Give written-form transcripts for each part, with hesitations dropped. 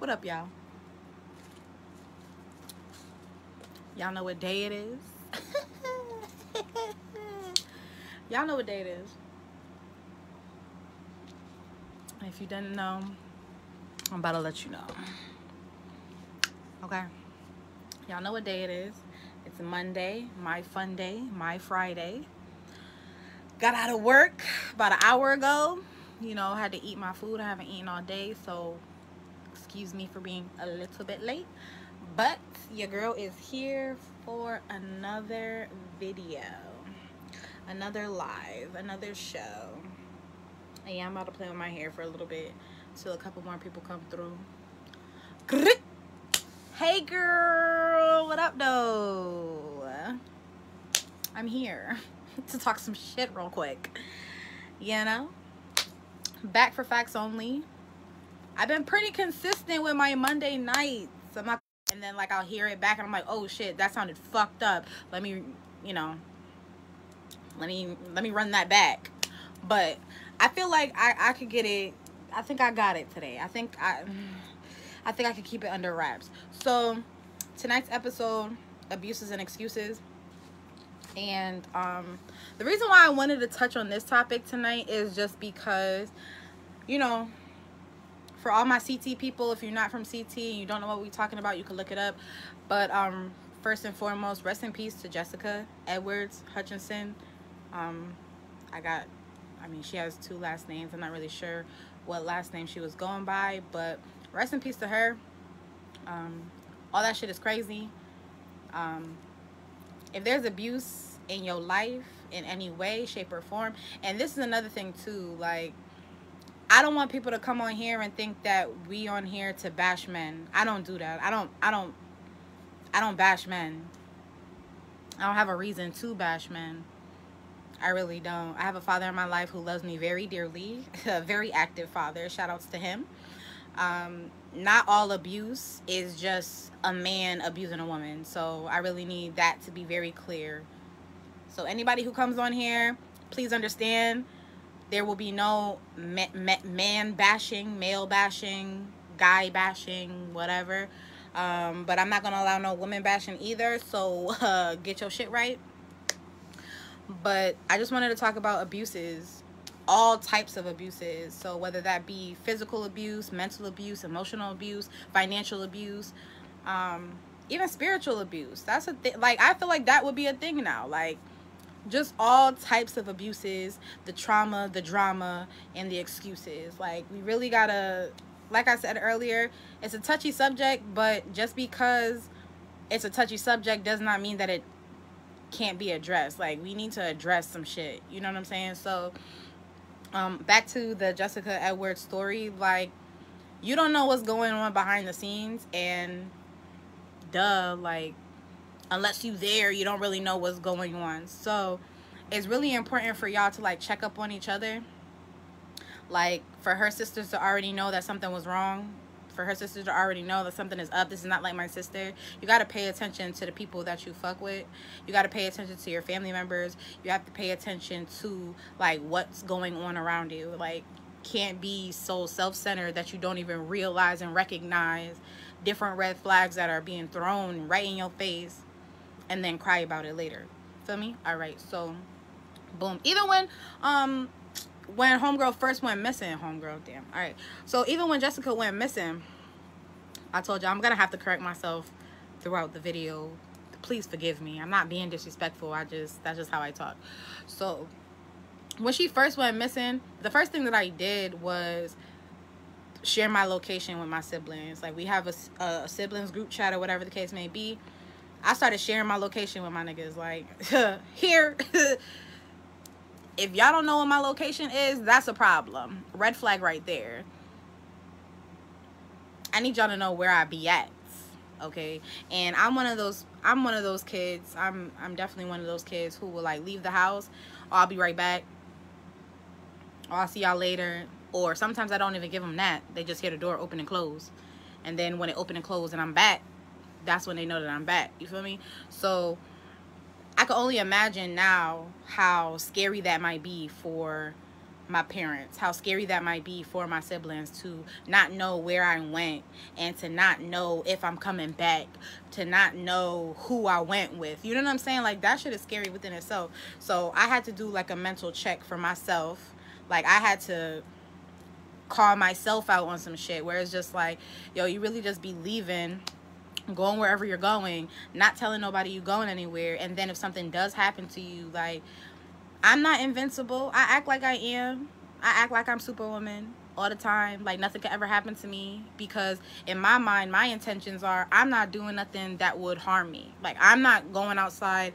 What up, y'all? Y'all know what day it is? Y'all know what day it is. If you didn't know, I'm about to let you know. Okay? Y'all know what day it is. It's Monday, my fun day, my Friday. Got out of work about an hour ago. You know, had to eat my food. I haven't eaten all day, so excuse me for being a little bit late. But your girl is here for another video, another live, another show. And yeah, I'm about to play with my hair for a little bit till a couple more people come through. Hey girl, what up though? I'm here to talk some shit real quick. You know? Back for facts only. I've been pretty consistent with my Monday nights. I'm not, and then like I'll hear it back and I'm like, oh shit, that sounded fucked up. Let me, you know, let me run that back. But I feel like I could get it. I think I got it today. I think I could keep it under wraps. So tonight's episode, abuses and excuses. And the reason why I wanted to touch on this topic tonight is just because, you know, for all my CT people, if you're not from CT and you don't know what we're talking about, you can look it up. But first and foremost, rest in peace to Jessica Edwards Hutchinson. I mean, she has 2 last names. I'm not really sure what last name she was going by, but rest in peace to her. All that shit is crazy. If there's abuse in your life in any way, shape, or form, and this is another thing too, like, I don't want people to come on here and think that we on here to bash men. I don't do that. I don't bash men. I don't have a reason to bash men. I really don't. I have a father in my life who loves me very dearly. A very active father. Shout outs to him. Not all abuse is just a man abusing a woman. So I really need that to be very clear. So anybody who comes on here, please understand there will be no man bashing, male bashing, guy bashing, whatever. But I'm not going to allow no woman bashing either. So get your shit right. But I just wanted to talk about abuses, all types of abuses. So whether that be physical abuse, mental abuse, emotional abuse, financial abuse, even spiritual abuse. That's a thing. Like, I feel like that would be a thing now. Like, just all types of abuses, the trauma, the drama, and the excuses. Like, we really gotta, like I said earlier, it's a touchy subject, but just because it's a touchy subject does not mean that it can't be addressed. Like, we need to address some shit, you know what I'm saying? So back to the Jessica Edwards story. Like, you don't know what's going on behind the scenes, and like, unless you there, you don't really know what's going on. So it's really important for y'all to like check up on each other. Like, for her sisters to already know that something was wrong, for her sisters to already know that something is up. This is not like my sister. You got to pay attention to the people that you fuck with. You got to pay attention to your family members. You have to pay attention to like what's going on around you. Like, can't be so self-centered that you don't even realize and recognize different red flags that are being thrown right in your face and then cry about it later. Feel me? All right. So boom. Even when homegirl first went missing, all right, so even when Jessica went missing, I told you I'm gonna have to correct myself throughout the video. Please forgive me. I'm not being disrespectful. That's just how I talk. So when she first went missing, the first thing that I did was share my location with my siblings. Like, we have a siblings group chat or whatever the case may be. I started sharing my location with my niggas. Like, here, if y'all don't know what my location is, that's a problem. Red flag right there. I need y'all to know where I be at, okay? And I'm one of those kids. I'm definitely one of those kids who will like leave the house. Oh, I'll be right back. Oh, I'll see y'all later. Or sometimes I don't even give them that. They just hear the door open and close. And then when it open and close and I'm back, that's when they know that I'm back. You feel me? So I can only imagine now how scary that might be for my parents, how scary that might be for my siblings to not know where I went and to not know if I'm coming back, to not know who I went with. You know what I'm saying? Like, that shit is scary within itself. So I had to do like a mental check for myself. Like, I had to call myself out on some shit where it's just like, yo, you really just be leaving, going wherever you're going, not telling nobody you going anywhere, and then if something does happen to you, like, I'm not invincible. I act like I am. I act like I'm Superwoman all the time. Like, nothing could ever happen to me, because in my mind, my intentions are, I'm not doing nothing that would harm me. Like, I'm not going outside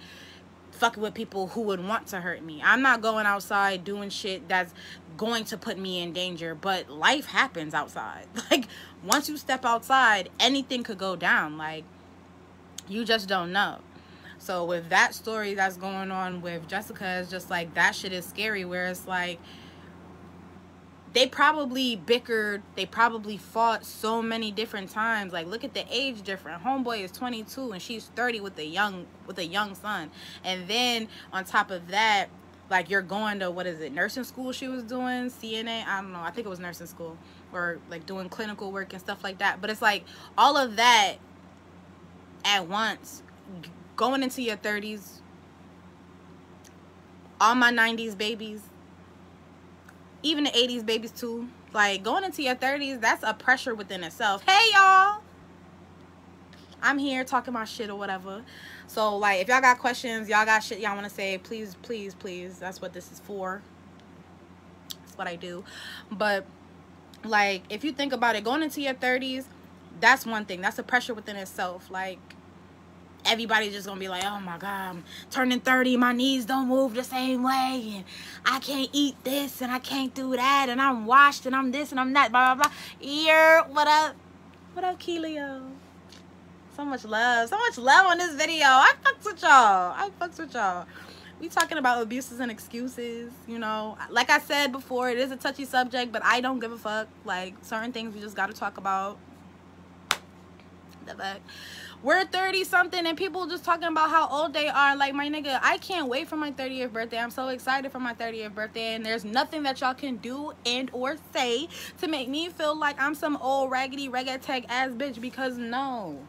fucking with people who would want to hurt me. I'm not going outside doing shit that's going to put me in danger. But life happens outside. Like, once you step outside, anything could go down. Like, you just don't know. So with that story that's going on with Jessica, it's just like, that shit is scary, where it's like, they probably bickered, they probably fought so many different times. Like, look at the age difference. Homeboy is 22 and she's 30 with a young son. And then on top of that, like, you're going to, what is it, nursing school she was doing, CNA, I don't know, I think it was nursing school, or like doing clinical work and stuff like that. But it's like, all of that at once, going into your 30s, all my 90s babies, even the 80s babies too, like, going into your 30s, that's a pressure within itself. Hey, y'all, I'm here talking my shit or whatever. So, like, if y'all got questions, y'all got shit y'all want to say, please, please, please, that's what this is for. That's what I do. But, like, if you think about it, going into your 30s, that's one thing. That's a pressure within itself. Like, everybody's just gonna be like, oh my God, I'm turning 30, my knees don't move the same way, and I can't eat this, and I can't do that, and I'm washed, and I'm this, and I'm that, blah, blah, blah. Yeah, what up? What up, Keelio? So much love on this video. I fucks with y'all. We talking about abuses and excuses, you know. Like I said before, it is a touchy subject, but I don't give a fuck. Like, certain things we just gotta talk about. The fuck. We're 30 something and people just talking about how old they are. Like, my nigga, I can't wait for my 30th birthday. I'm so excited for my 30th birthday, and there's nothing that y'all can do and or say to make me feel like I'm some old raggedy reggae ass bitch, because no,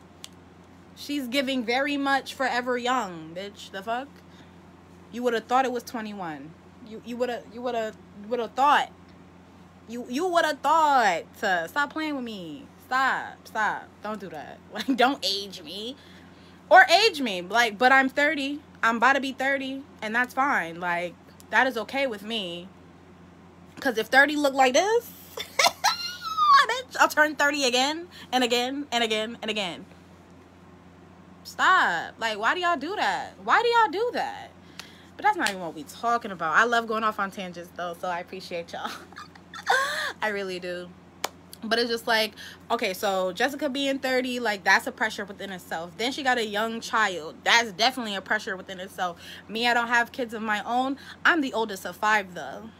she's giving very much forever young, bitch. The fuck? You would have thought it was 21. You would have thought. You would have thought. Stop playing with me. Stop. Don't do that. Like, don't age me. Or age me. Like, but I'm 30. I'm about to be 30. And that's fine. Like, that is okay with me. Because if 30 look like this, bitch, I'll turn 30 again. And again. And again. And again. Stop. Like, why do y'all do that? Why do y'all do that? But that's not even what we talking about. I love going off on tangents, though. So I appreciate y'all. I really do. But it's just like, okay, so Jessica being 30, like, that's a pressure within itself. Then she got a young child. That's definitely a pressure within itself. Me, I don't have kids of my own. I'm the oldest of 5, though.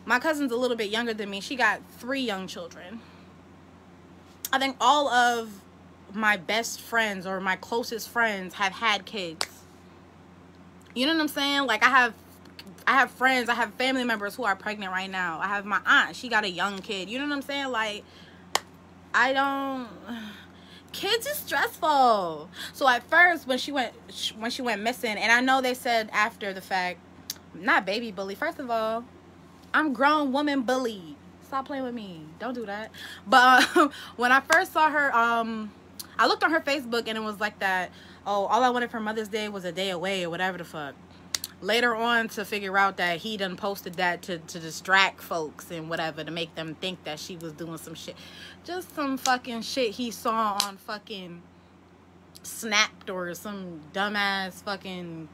My cousin's a little bit younger than me. She got 3 young children. I think all of my best friends or my closest friends have had kids. You know what I'm saying? Like, I have friends, I have family members who are pregnant right now. I have my aunt, she got a young kid. You know what I'm saying? Like, kids is stressful. So at first, when she went missing, and I know they said after the fact, not baby bully. First of all, I'm grown woman bully. Stop playing with me. Don't do that. But when I first saw her, I looked on her Facebook and it was like that, oh, all I wanted for Mother's Day was a day away or whatever the fuck. Later on, to figure out that he done posted that to distract folks and whatever, to make them think that she was doing some shit. Just some fucking shit he saw on fucking Snapped or some dumbass fucking...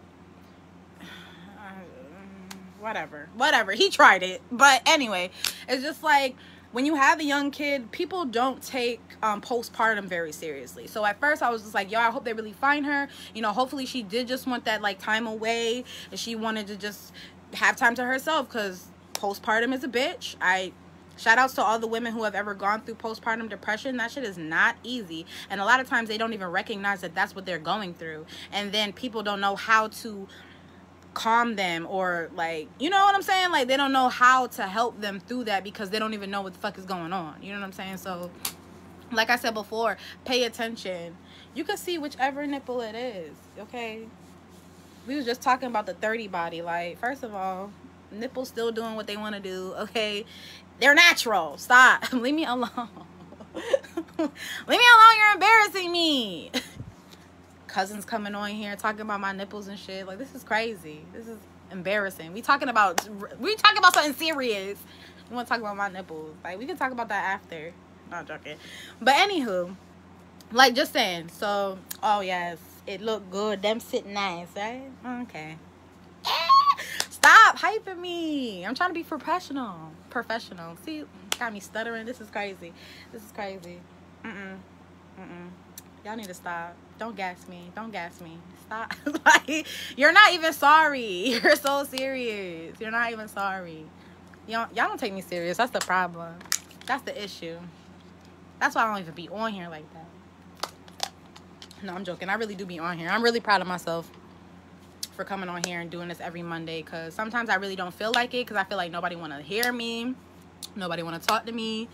whatever. He tried it. But anyway, it's just like, when you have a young kid, people don't take postpartum very seriously. So at first I was just like, yo, I hope they really find her. You know, hopefully she did just want that, like, time away, and she wanted to just have time to herself, because postpartum is a bitch. Shout outs to all the women who have ever gone through postpartum depression. That shit is not easy. And a lot of times they don't even recognize that that's what they're going through. And then people don't know how to calm them, or like, you know what I'm saying? Like, they don't know how to help them through that because they don't even know what the fuck is going on. You know what I'm saying? So, like I said before, pay attention. You can see whichever nipple it is, okay? We was just talking about the 30 body. Like, first of all, nipples still doing what they want to do, okay? They're natural. Stop. Leave me alone. Leave me alone. You're embarrassing me. Cousins coming on here talking about my nipples and shit. Like, this is crazy. This is embarrassing. We talking about something serious. You want to talk about my nipples? Like, we can talk about that after. Not joking. But anywho, like, just saying. So, oh yes, it looked good. Them sit nice, right? Okay. Stop hyping me. I'm trying to be professional. See, got me stuttering. This is crazy. Y'all need to stop. Don't gas me. Stop. Like, you're not even sorry. You're so serious. You're not even sorry. Y'all don't take me serious. That's the problem. That's the issue. That's why I don't even be on here like that. No, I'm joking. I really do be on here. I'm really proud of myself for coming on here and doing this every Monday, because sometimes I really don't feel like it, because I feel like nobody want to hear me. Nobody want to talk to me.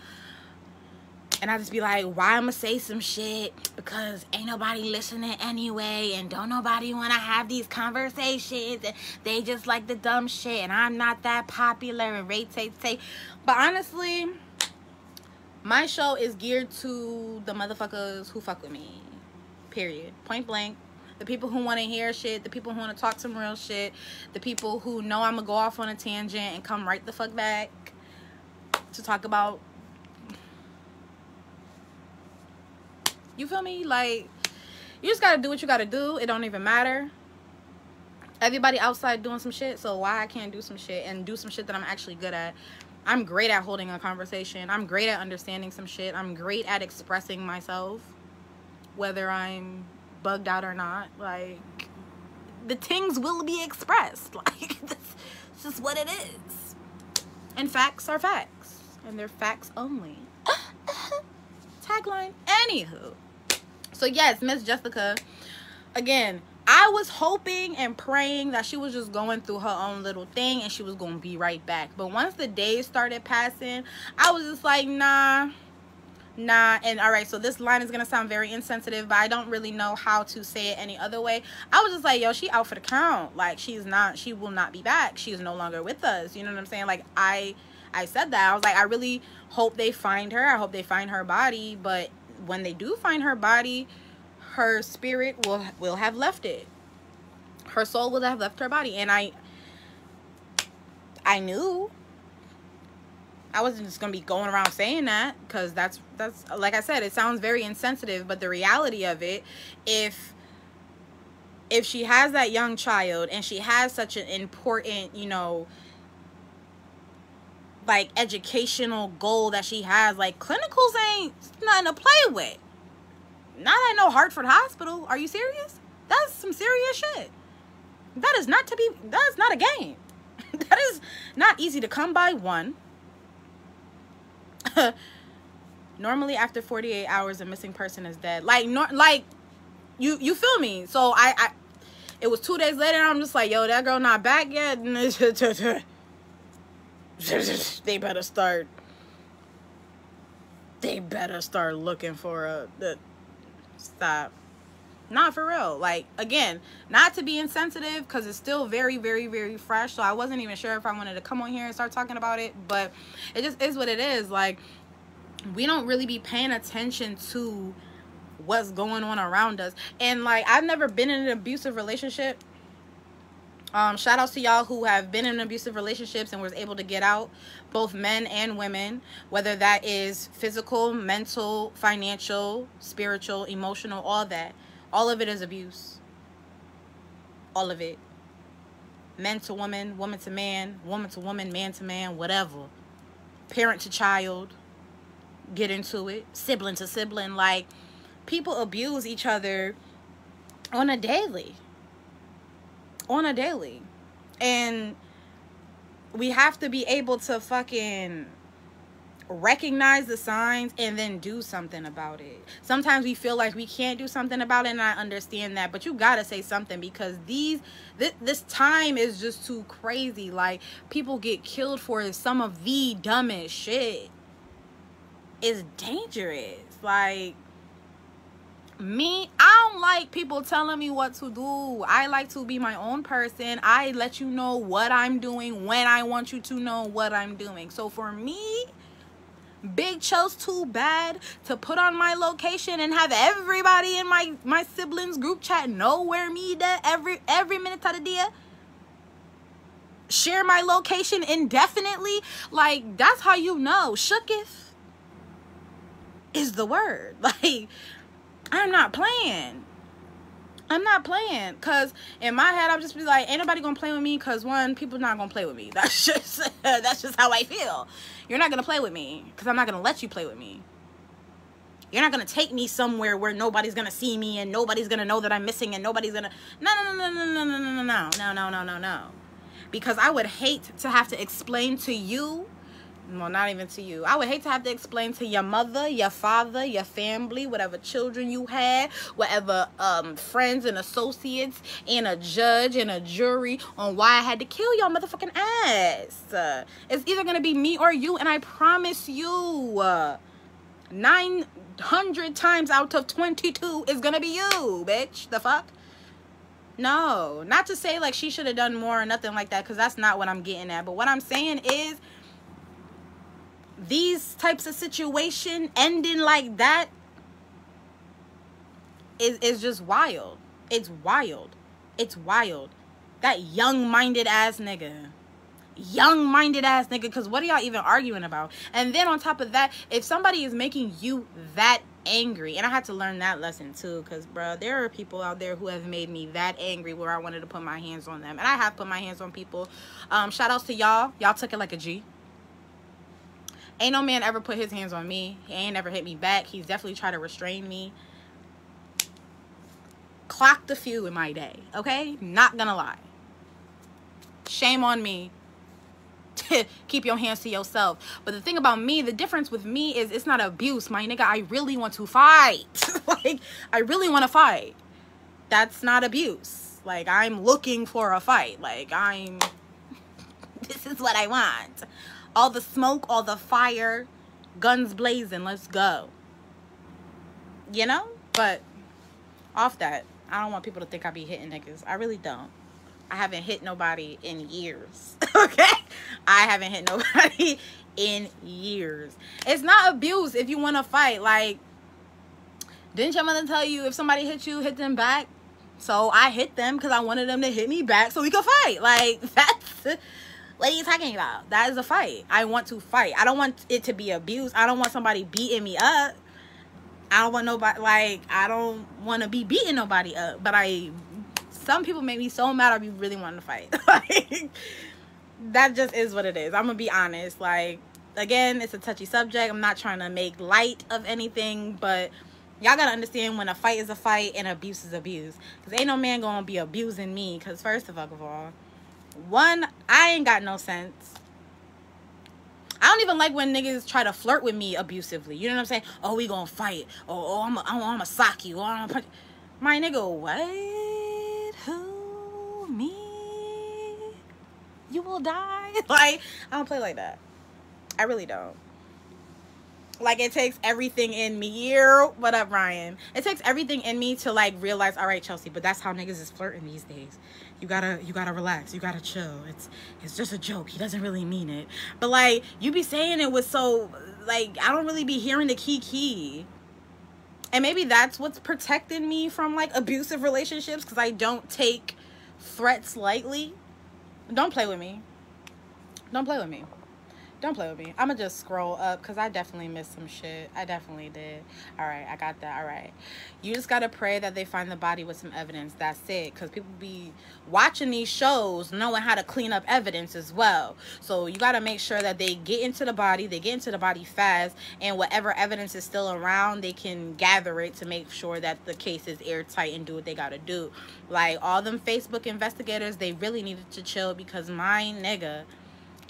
And I just be like, why I'ma say some shit? Because ain't nobody listening anyway, and don't nobody want to have these conversations, and they just like the dumb shit, and I'm not that popular, and tay. But honestly, my show is geared to the motherfuckers who fuck with me. Period. Point blank. The people who want to hear shit, the people who want to talk some real shit, the people who know I'm gonna go off on a tangent and come right the fuck back to talk about. You feel me? Like, you just gotta do what you gotta do. It don't even matter. Everybody outside doing some shit, so why I can't do some shit and do some shit that I'm actually good at? I'm great at holding a conversation. I'm great at understanding some shit. I'm great at expressing myself, whether I'm bugged out or not. Like, the things will be expressed. Like, that's just what it is. And facts are facts, and they're facts only. Tagline. Anywho. So yes, Miss Jessica, again, I was hoping and praying that she was just going through her own little thing and she was going to be right back. But once the days started passing, I was just like, nah. And all right, so this line is going to sound very insensitive, but I don't really know how to say it any other way. I was just like, yo, she out for the count. Like, she will not be back. She is no longer with us. You know what I'm saying? Like, I said that. I was like, I really hope they find her. I hope they find her body. But when they do find her body, her spirit will have left it. Her soul will have left her body. And I knew. I wasn't just gonna be going around saying that, because that's like I said, it sounds very insensitive, but the reality of it, if she has that young child and she has such an important, you know, like, educational goal that she has, like, clinicals ain't nothing to play with. Not at no Hartford hospital. Are you serious? That's some serious shit. That is not a game. That is not easy to come by, one. Normally after 48 hours a missing person is dead. Like, you feel me? So I it was 2 days later and I'm just like, yo, that girl not back yet. They better start looking for stop. Not for real. Like, again, not to be insensitive, because it's still very, very, very fresh. So I wasn't even sure if I wanted to come on here and start talking about it, but it just is what it is. Like, we don't really be paying attention to what's going on around us. And like, I've never been in an abusive relationship. Shout outs to y'all who have been in abusive relationships and was able to get out, both men and women, whether that is physical, mental, financial, spiritual, emotional, all that. All of it is abuse. All of it. Men to woman, woman to man, woman to woman, man to man, whatever. Parent to child. Get into it. Sibling to sibling. Like, people abuse each other on a daily. And we have to be able to fucking recognize the signs and then do something about it. Sometimes we feel like we can't do something about it, and I understand that, but you gotta say something, because this time is just too crazy. Like, people get killed for some of the dumbest shit. It's dangerous. Like, me, I don't like people telling me what to do. I like to be my own person. I let you know what I'm doing when I want you to know what I'm doing. So for me, Big chose too bad to put on my location and have everybody in my siblings group chat know where me that every minute of the day. Share my location indefinitely. Like, that's how you know. Shooketh is the word. Like, I'm not playing. Because in my head, I'm just be like, ain't nobody gonna play with me, because one, people not gonna play with me. That's just how I feel. You're not gonna play with me, because I'm not gonna let you play with me. You're not gonna take me somewhere where nobody's gonna see me and nobody's gonna know that I'm missing and nobody's gonna no. Because I would hate to have to explain to you. Well, not even to you. I would hate to have to explain to your mother, your father, your family, whatever children you had, whatever friends and associates, and a judge and a jury on why I had to kill your motherfucking ass. It's either going to be me or you, and I promise you, 900 times out of 22 is going to be you, bitch. The fuck? No. Not to say, like, she should have done more or nothing like that, because that's not what I'm getting at. But what I'm saying is, these types of situation ending like that is just wild. It's wild. That young-minded ass nigga, because what are y'all even arguing about? And then on top of that, if somebody is making you that angry, and I had to learn that lesson too, because bro, there are people out there who have made me that angry where I wanted to put my hands on them, and I have put my hands on people. Shout outs to y'all took it like a G. Ain't no man ever put his hands on me. He ain't never hit me back. He's definitely tried to restrain me. Clocked a few in my day, okay? Not gonna lie. Shame on me. Keep your hands to yourself. But the thing about me, the difference with me is it's not abuse, my nigga. I really want to fight. Like, I really want to fight. That's not abuse. Like, I'm looking for a fight. Like, this is what I want. All the smoke, all the fire, guns blazing, let's go. You know? But off that, I don't want people to think I be hitting niggas. I really don't. I haven't hit nobody in years. Okay? I haven't hit nobody in years. It's not abuse if you want to fight. Like, didn't your mother tell you if somebody hit you, hit them back? So I hit them because I wanted them to hit me back so we could fight. Like, that's... What are you talking about? That is a fight. I want to fight. I don't want it to be abuse. I don't want somebody beating me up. I don't want nobody, like, I don't want to be beating nobody up. But some people make me so mad I be really wanting to fight. Like, that just is what it is. I'm going to be honest. Like, again, it's a touchy subject. I'm not trying to make light of anything. But y'all got to understand when a fight is a fight and abuse is abuse. Because ain't no man going to be abusing me. Because first of all, one, I ain't got no sense. I don't even like when niggas try to flirt with me abusively. You know what I'm saying? Oh, we gonna fight. Oh, I'm gonna sock you. Oh, I'm gonna punch. My nigga, what? Who? Me? You will die? Like, I don't play like that. I really don't. Like, it takes everything in me. What up, Ryan? It takes everything in me to, like, realize, all right, Chelsea, but that's how niggas is flirting these days. You gotta relax. You gotta chill. It's just a joke. He doesn't really mean it. But, like, you be saying it with so, like, I don't really be hearing the key. And maybe that's what's protecting me from, like, abusive relationships, because I don't take threats lightly. Don't play with me. Don't play with me. Don't play with me. I'm going to just scroll up because I definitely missed some shit. I definitely did. All right. I got that. All right. You just got to pray that they find the body with some evidence. That's it. Because people be watching these shows knowing how to clean up evidence as well. So you got to make sure that they get into the body. They get into the body fast. And whatever evidence is still around, they can gather it to make sure that the case is airtight and do what they got to do. Like, all them Facebook investigators, they really needed to chill because my nigga...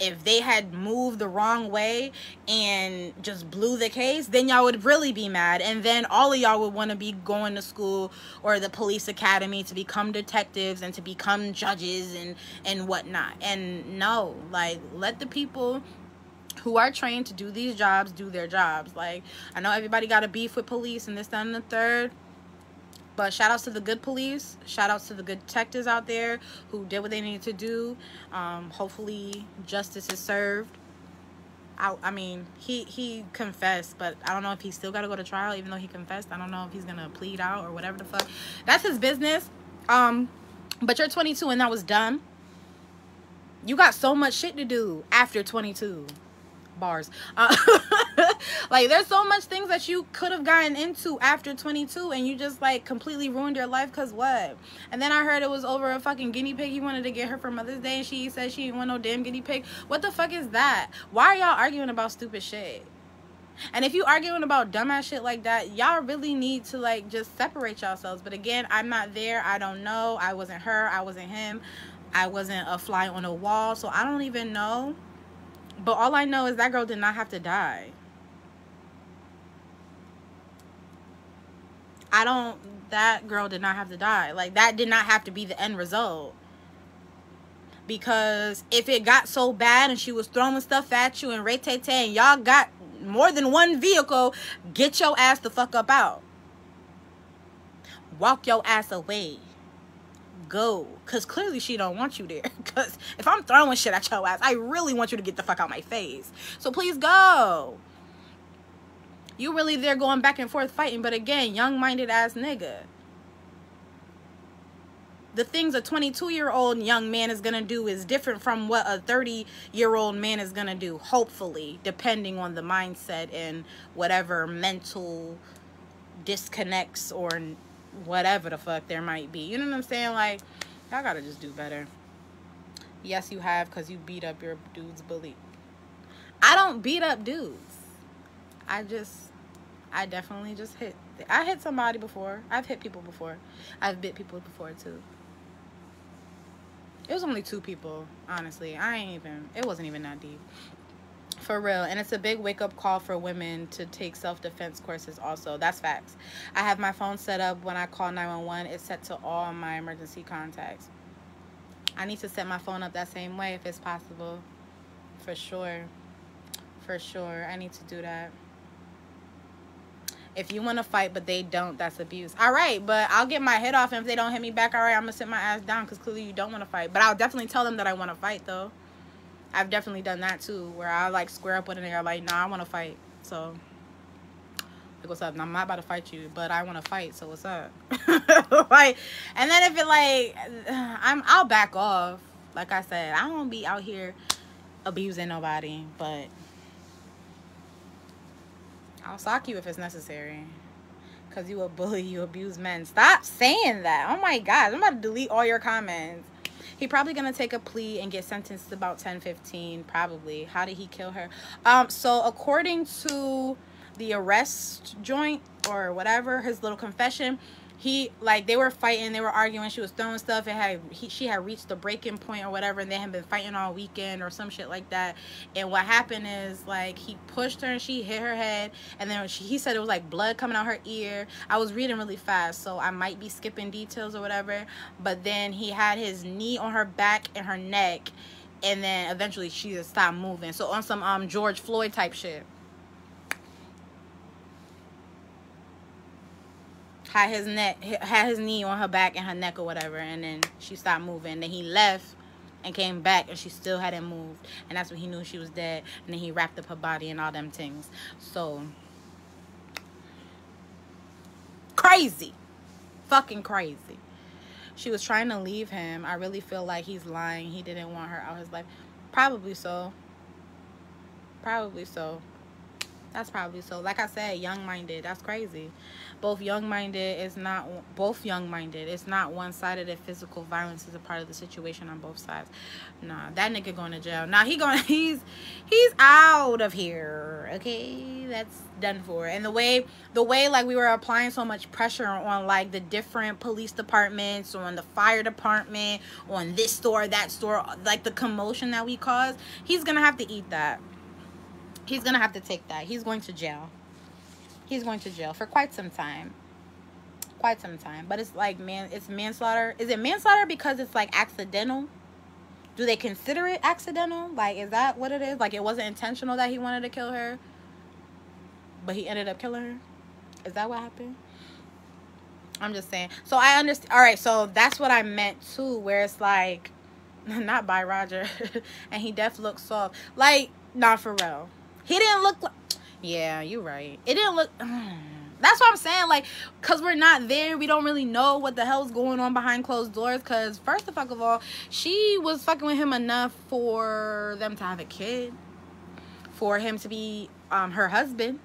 if they had moved the wrong way and just blew the case, then y'all would really be mad. And then all of y'all would want to be going to school or the police academy to become detectives and to become judges and whatnot. And no, like, let the people who are trained to do these jobs do their jobs. Like, I know everybody got a beef with police and this, that, and the third. But shout outs to the good police. Shout outs to the good detectives out there who did what they needed to do. Hopefully justice is served. I mean, he confessed, but I don't know if he still got to go to trial even though he confessed. I don't know if he's going to plead out or whatever the fuck. That's his business. But you're 22 and that was dumb. You got so much shit to do after 22. Bars. Like, there's so much things that you could have gotten into after 22 and you just like completely ruined your life because what? And then I heard it was over a fucking guinea pig he wanted to get her for Mother's Day and she said she didn't want no damn guinea pig. What the fuck is that? Why are y'all arguing about stupid shit? And if you arguing about dumbass shit like that, y'all really need to like just separate yourselves. But again, I'm not there. I don't know. I wasn't her. I wasn't him. I wasn't a fly on a wall. So I don't even know. But all I know is that girl did not have to die. That girl did not have to die. Like, that did not have to be the end result. Because if it got so bad and she was throwing stuff at you and ray-tay-tay and y'all got more than one vehicle, get your ass the fuck up out. Walk your ass away. Go. Because clearly she don't want you there. Because if I'm throwing shit at your ass, I really want you to get the fuck out my face. So please go. You really there going back and forth fighting. But again, young-minded ass nigga. The things a 22-year-old young man is going to do is different from what a 30-year-old man is going to do. Hopefully. Depending on the mindset and whatever mental disconnects or whatever the fuck there might be. You know what I'm saying? Like, y'all gotta just do better. Yes, you have, because you beat up your dude's bully. I don't beat up dudes. I definitely just hit. I hit somebody before. I've hit people before. I've bit people before too. It was only 2 people, honestly. It wasn't even that deep. For real. And it's a big wake-up call for women to take self-defense courses also. That's facts. I have my phone set up when I call 911. It's set to all my emergency contacts. I need to set my phone up that same way if it's possible. For sure. For sure. I need to do that. If you want to fight but they don't, that's abuse. All right, but I'll get my head off, and if they don't hit me back, all right, I'm going to sit my ass down because clearly you don't want to fight. But I'll definitely tell them that I want to fight, though. I've definitely done that, too, where I, like, square up with a nigga, like, nah, I want to fight. So, like, what's up? I'm not about to fight you, but I want to fight, so what's up? Like, and then if it, like, I'll back off. Like I said, I don't be out here abusing nobody, but I'll sock you if it's necessary. Because you a bully, you abuse men. Stop saying that. Oh, my God. I'm about to delete all your comments. He probably going to take a plea and get sentenced to about 10-15, probably. How did he kill her? So, according to the arrest joint or whatever, his little confession, they were fighting, they were arguing, she was throwing stuff, she had reached the breaking point or whatever, and they had been fighting all weekend or some shit like that. And what happened is, like, he pushed her and she hit her head, and then he said it was like blood coming out her ear. I was reading really fast, so I might be skipping details or whatever, but then he had his knee on her back and her neck, and then eventually she just stopped moving. So on some George Floyd type shit. Had his knee on her back and her neck or whatever, and then she stopped moving. Then he left and came back, and she still hadn't moved, and that's when he knew she was dead. And then he wrapped up her body and all them things. So crazy, fucking crazy. She was trying to leave him. I really feel like he's lying. He didn't want her out of his life. Probably so. Probably so. That's probably so. Like I said, young-minded. That's crazy. Both young-minded. It's not one-sided. If physical violence is a part of the situation on both sides. Nah, that nigga going to jail. Nah, he's out of here. Okay, that's done for. And the way like we were applying so much pressure on like the different police departments, on the fire department, on this store, that store, like the commotion that we caused, he's gonna have to eat that. He's gonna have to take that. He's going to jail. He's going to jail for quite some time. Quite some time. But it's like, man, it's manslaughter. Is it manslaughter because it's like accidental? Do they consider it accidental? Like, is that what it is? Like, it wasn't intentional that he wanted to kill her, but he ended up killing her? Is that what happened? I'm just saying. So I understand. All right, so that's what I meant too, where it's like, not by Roger. And he def looks soft. Like, not for real. He didn't look like... Yeah, you're right. It didn't look... That's what I'm saying. Like, because we're not there. We don't really know what the hell's going on behind closed doors. Because, first of all, she was fucking with him enough for them to have a kid. For him to be her husband.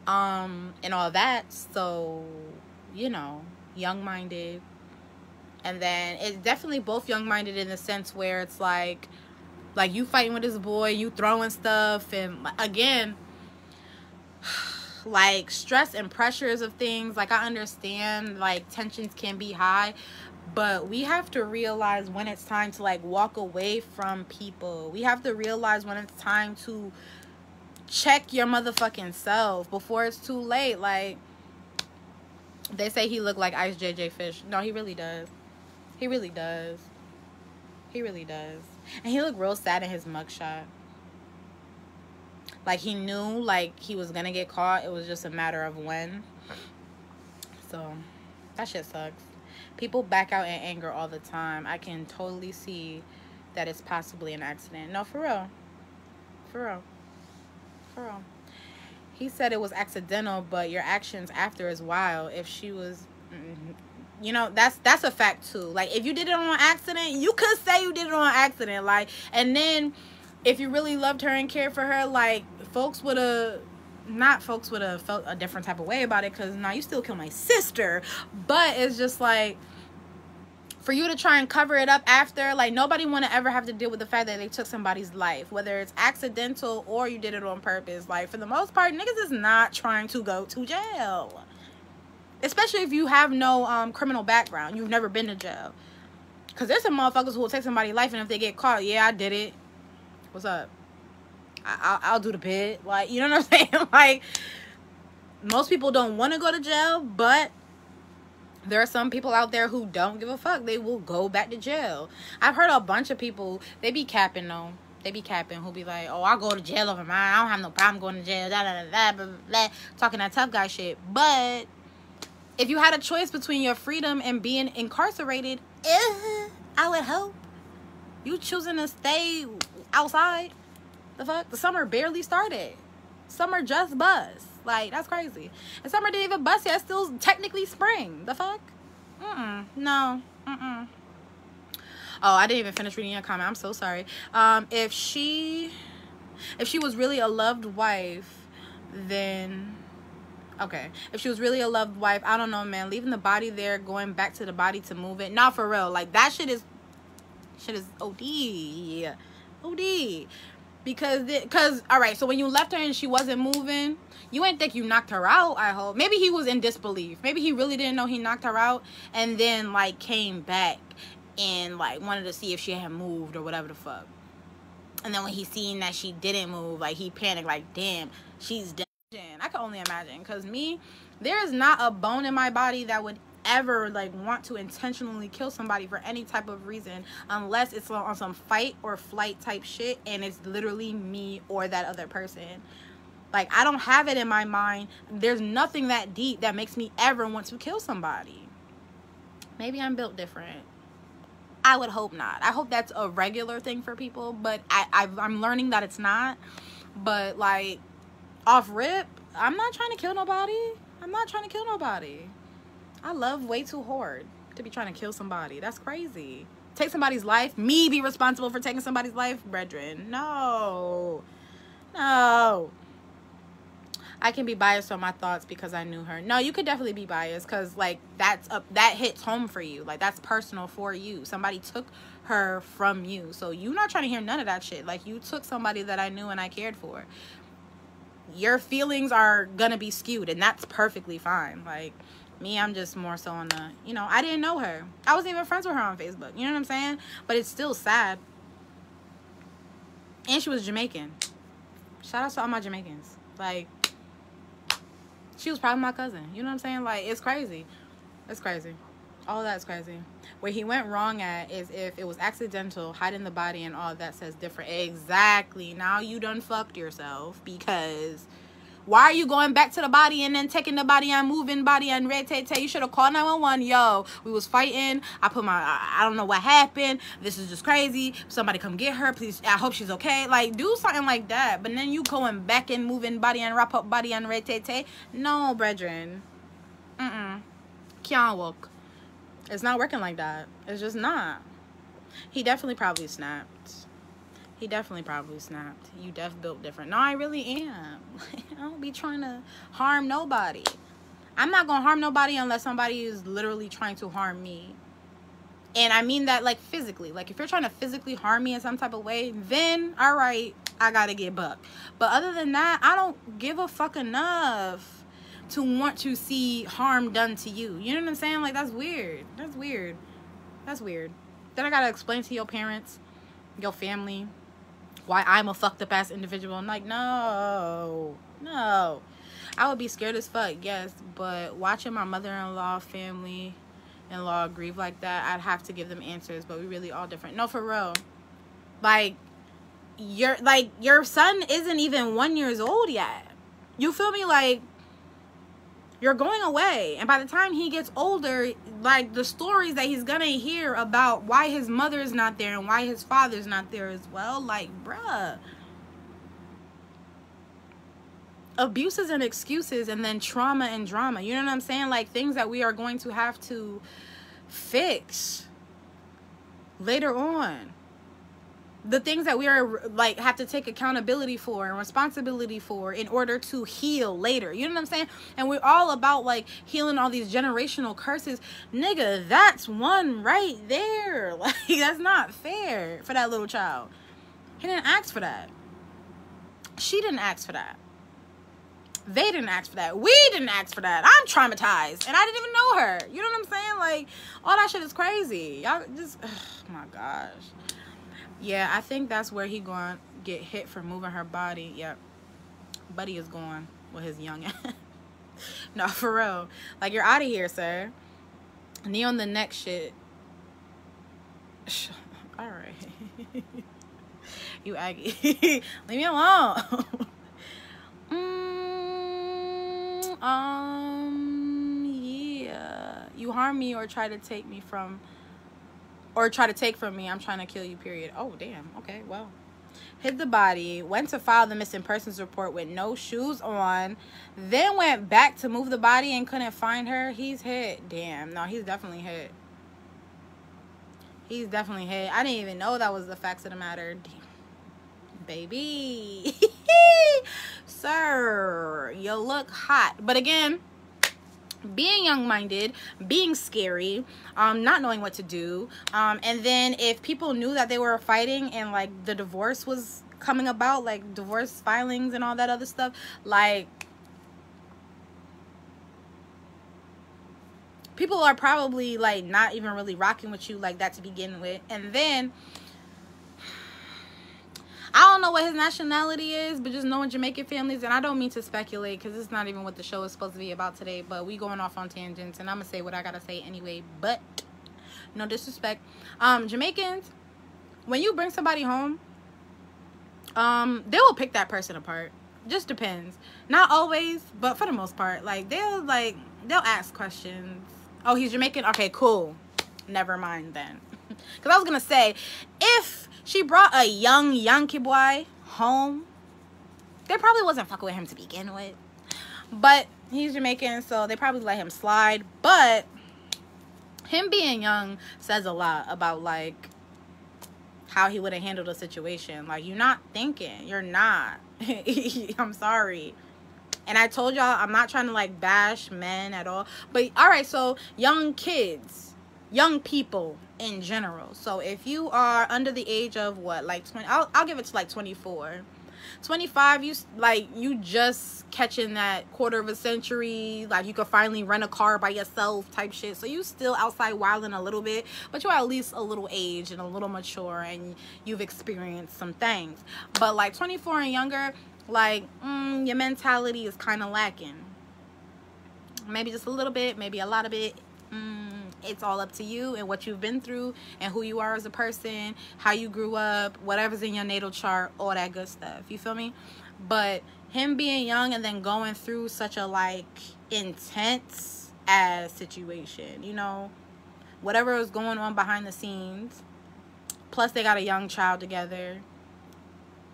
And all that. So, you know, young-minded. And then it's definitely both young-minded in the sense where it's like you fighting with this boy, you throwing stuff, and again, like stress and pressures of things. Like, I understand like tensions can be high, but we have to realize when it's time to like walk away from people. We have to realize when it's time to check your motherfucking self before it's too late. Like, they say he looked like Ice JJ Fish. No, he really does. He really does. He really does. And he looked real sad in his mugshot. Like, he knew, like, he was gonna get caught. It was just a matter of when. So, that shit sucks. People back out in anger all the time. I can totally see that it's possibly an accident. No, for real. For real. For real. He said it was accidental, but your actions after is wild. If she was... You know, that's a fact too. Like, if you did it on accident, you could say you did it on accident. Like, and then if you really loved her and cared for her, like, folks would have felt a different type of way about it, because now you still kill my sister. But it's just like, for you to try and cover it up after, like, nobody want to ever have to deal with the fact that they took somebody's life, whether it's accidental or you did it on purpose. Like, for the most part, niggas is not trying to go to jail. Especially if you have no criminal background. You've never been to jail. Because there's some motherfuckers who will take somebody's life, and if they get caught, yeah, I did it. What's up? I'll do the bid. Like, you know what I'm saying? Like, most people don't want to go to jail, but there are some people out there who don't give a fuck. They will go back to jail. I've heard a bunch of people, they be capping though. They be capping, who be like, oh, I'll go to jail over mine. I don't have no problem going to jail. Da, da, da, da, blah, blah, blah. Talking that tough guy shit. But if you had a choice between your freedom and being incarcerated, I would hope you choosing to stay outside. The fuck? The summer barely started. Summer just buzzed. Like, that's crazy. And summer didn't even bust yet. It's still technically spring. The fuck? No. Oh, I didn't even finish reading your comment. I'm so sorry. If she was really a loved wife, then... Okay, if she was really a loved wife, I don't know, man. Leaving the body there, going back to the body to move it. Not for real. Like, that shit is OD. OD. Because, all right, so when you left her and she wasn't moving, you ain't think you knocked her out, I hope. Maybe he was in disbelief. Maybe he really didn't know he knocked her out, and then, like, came back and, like, wanted to see if she had moved or whatever the fuck. And then when he seen that she didn't move, like, he panicked, like, damn, she's dead. I can only imagine, because me, there is not a bone in my body that would ever like want to intentionally kill somebody for any type of reason, unless it's on some fight or flight type shit and it's literally me or that other person. Like, I don't have it in my mind. There's nothing that deep that makes me ever want to kill somebody. Maybe I'm built different. I would hope not. I hope that's a regular thing for people, but I'm learning that it's not. But like, off rip, I'm not trying to kill nobody. I'm not trying to kill nobody. I love way too hard to be trying to kill somebody. That's crazy. Take somebody's life, me be responsible for taking somebody's life, brethren. No. No. I can be biased on my thoughts because I knew her. No, you could definitely be biased because, like, that hits home for you. Like, that's personal for you. Somebody took her from you. So you're not trying to hear none of that shit. Like, you took somebody that I knew and I cared for. Your feelings are going to be skewed, and that's perfectly fine. Like, me, I'm just more so on the, you know, I didn't know her. I wasn't even friends with her on Facebook. You know what I'm saying? But it's still sad. And she was Jamaican. Shout out to all my Jamaicans. Like, she was probably my cousin. You know what I'm saying? Like, it's crazy. It's crazy. All that's crazy. Where he went wrong at is if it was accidental, hiding the body and all that says different. Exactly. Now you done fucked yourself, because why are you going back to the body and then taking the body and moving body and red tay tay? You should have called 911. Yo, we was fighting. I don't know what happened. This is just crazy. Somebody come get her, please. I hope she's okay. Like, do something like that. But then you going back and moving body and wrap up body and red tay tay. No, brethren. Can't work. It's not working like that. It's just not. He definitely probably snapped. You built different. No, I really am. I don't be trying to harm nobody. I'm not going to harm nobody unless somebody is literally trying to harm me. And I mean that, like, physically. Like, if you're trying to physically harm me in some type of way, then, all right, I got to get bucked. But other than that, I don't give a fuck enough to want to see harm done to you. You know what I'm saying? Like, that's weird. That's weird. Then I got to explain to your parents, your family, why I'm a fucked up ass individual. I'm like, no. I would be scared as fuck, yes, but watching my mother-in-law, family-in-law grieve like that, I'd have to give them answers, but we really all different. No, for real. Like, your son isn't even 1 year old yet. You feel me? Like, you're going away, and by the time he gets older, like, the stories that he's gonna hear about why his mother is not there and why his father's not there as well, like, bruh. Abuses and excuses, and then trauma and drama. You know what I'm saying? Like, things that we are going to have to fix later on. The things that we are, like, have to take accountability for and responsibility for in order to heal later. You know what I'm saying? And we're all about, like, healing all these generational curses. Nigga, that's one right there. Like, that's not fair for that little child. He didn't ask for that. She didn't ask for that. They didn't ask for that. We didn't ask for that. I'm traumatized, and I didn't even know her. You know what I'm saying? Like, all that shit is crazy. Y'all just, oh my gosh. Yeah, I think that's where he going to get hit for moving her body. Yep. Buddy is going with his young ass. No, for real. Like, you're out of here, sir. Knee on the neck shit. All right. You Aggie. Leave me alone. Yeah. You harm me or try to take from me, I'm trying to kill you, period. Oh, damn. Okay, well. Hid the body, went to file the missing persons report with no shoes on, then went back to move the body and couldn't find her. He's hit. Damn. No, he's definitely hit. I didn't even know that was the facts of the matter. Damn. Baby. Sir, you look hot. But again, being young-minded, being scary, not knowing what to do, and then if people knew that they were fighting and, like, the divorce was coming about, like, divorce filings and all that other stuff, like, people are probably, like, not even really rocking with you like that to begin with. And then I don't know what his nationality is, but just knowing Jamaican families, and I don't mean to speculate because it's not even what the show is supposed to be about today, but we going off on tangents, and I'm going to say what I got to say anyway, but no disrespect. Jamaicans, when you bring somebody home, they will pick that person apart. Just depends. Not always, but for the most part. Like, they'll ask questions. Oh, he's Jamaican? Okay, cool. Never mind then. Because I was going to say, if she brought a young Yankee boy home, they probably wasn't fucking with him to begin with. But he's Jamaican, so they probably let him slide. But him being young says a lot about, like, how he would have handled a situation. Like, you're not thinking. You're not. I'm sorry. And I told y'all, I'm not trying to like bash men at all. But all right, so young kids, young people in general. So if you are under the age of what, like 20, I'll give it to like 24. 25, you just catching that quarter of a century, like you could finally rent a car by yourself type shit. So you still outside wilding a little bit, but you're at least a little aged and a little mature, and you've experienced some things. But like 24 and younger, like your mentality is kind of lacking. Maybe just a little bit, maybe a lot of it. It's all up to you and what you've been through and who you are as a person, how you grew up, whatever's in your natal chart, all that good stuff. You feel me? But him being young and then going through such a like intense ass situation, you know, whatever was going on behind the scenes, plus they got a young child together,